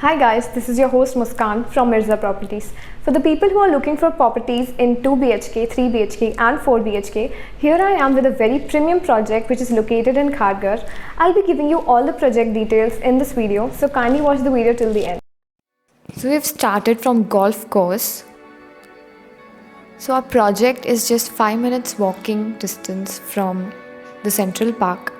Hi guys, this is your host Muskan from Mirza Properties. For the people who are looking for properties in 2 BHK, 3 BHK and 4 BHK, here I am with a very premium project which is located in Kharghar. I'll be giving you all the project details in this video, so kindly watch the video till the end. So we've started from golf course. So our project is just 5 minutes walking distance from the Central Park.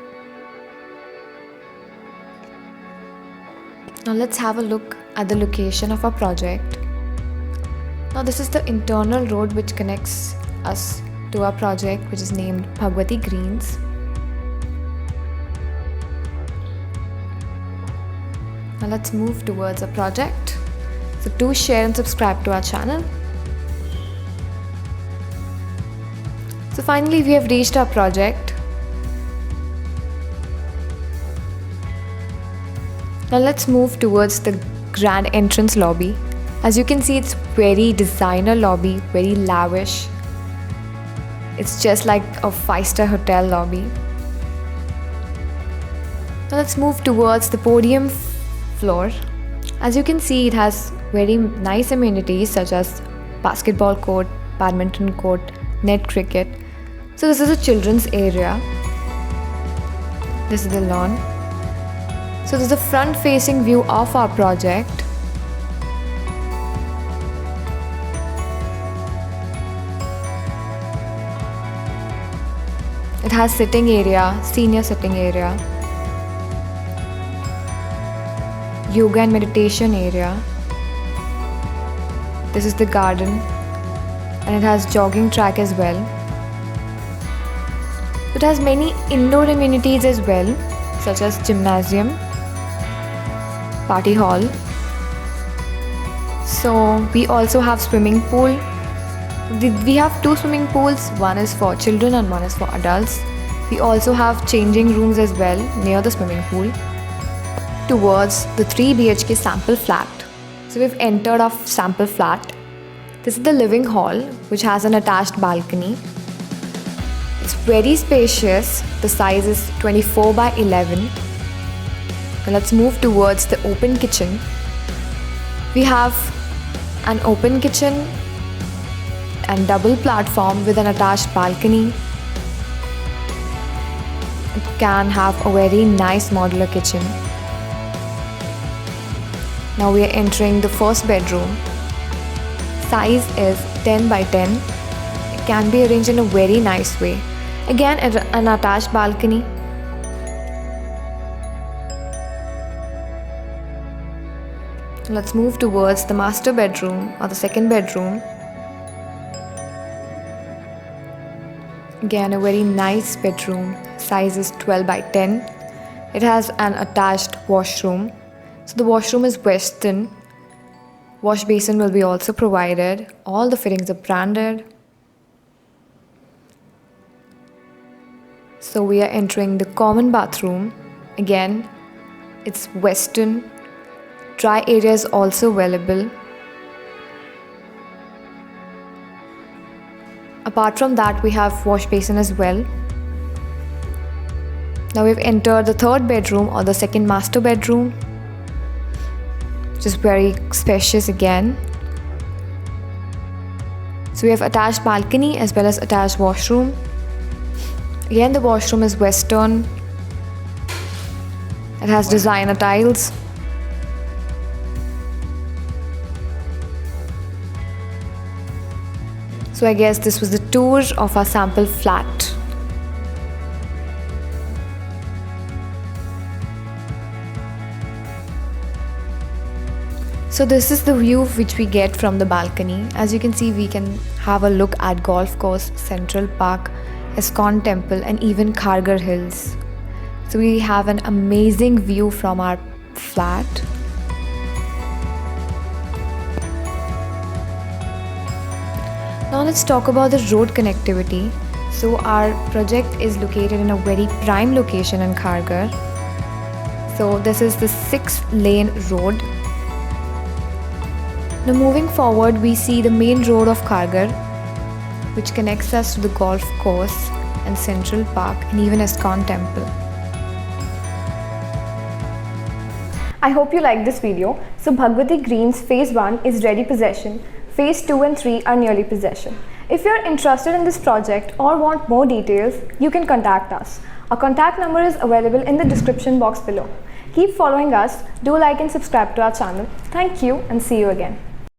Now let's have a look at the location of our project. Now this is the internal road which connects us to our project, which is named Bhagwati Greens. Now let's move towards our project. So do share and subscribe to our channel. So finally we have reached our project. Now let's move towards the grand entrance lobby. As you can see, it's very designer lobby, very lavish. It's just like a 5-star hotel lobby. Now let's move towards the podium floor. As you can see, it has very nice amenities such as basketball court, badminton court, net cricket. So this is a children's area. This is the lawn. So this is the front facing view of our project. It has sitting area, senior sitting area, yoga and meditation area. This is the garden and it has jogging track as well. It has many indoor amenities as well, such as gymnasium, party hall. So we also have swimming pool. We have 2 swimming pools, one is for children and one is for adults. We also have changing rooms as well near the swimming pool. Towards the 3 BHK sample flat. So we've entered our sample flat. This is the living hall which has an attached balcony. It's very spacious. The size is 24 by 11. Now let's move towards the open kitchen. We have an open kitchen and double platform with an attached balcony. It can have a very nice modular kitchen. Now we are entering the first bedroom. Size is 10 by 10. It can be arranged in a very nice way. Again, an attached balcony. Let's move towards the master bedroom or the second bedroom. Again, a very nice bedroom. Size is 12 by 10. It has an attached washroom. So the washroom is Western. Wash basin will be also provided. All the fittings are branded. So we are entering the common bathroom. Again, it's Western. Dry area is also available. Apart from that, we have wash basin as well. Now we've entered the third bedroom or the second master bedroom, which is very spacious again. So we have attached balcony as well as attached washroom. Again, the washroom is Western. It has designer tiles. So I guess this was the tour of our sample flat. So this is the view which we get from the balcony. As you can see, we can have a look at golf course, Central Park, ISKCON Temple and even Kharghar Hills. So we have an amazing view from our flat. Now let's talk about the road connectivity. So our project is located in a very prime location in Kharghar. So this is the 6-lane road. Now moving forward, we see the main road of Kharghar, which connects us to the golf course and Central Park and even ISKCON Temple. I hope you liked this video. So Bhagwati Greens Phase 1 is ready possession. Phase 2 and 3 are nearly possession. If you're interested in this project or want more details, you can contact us. Our contact number is available in the description box below. Keep following us, do like and subscribe to our channel. Thank you and see you again.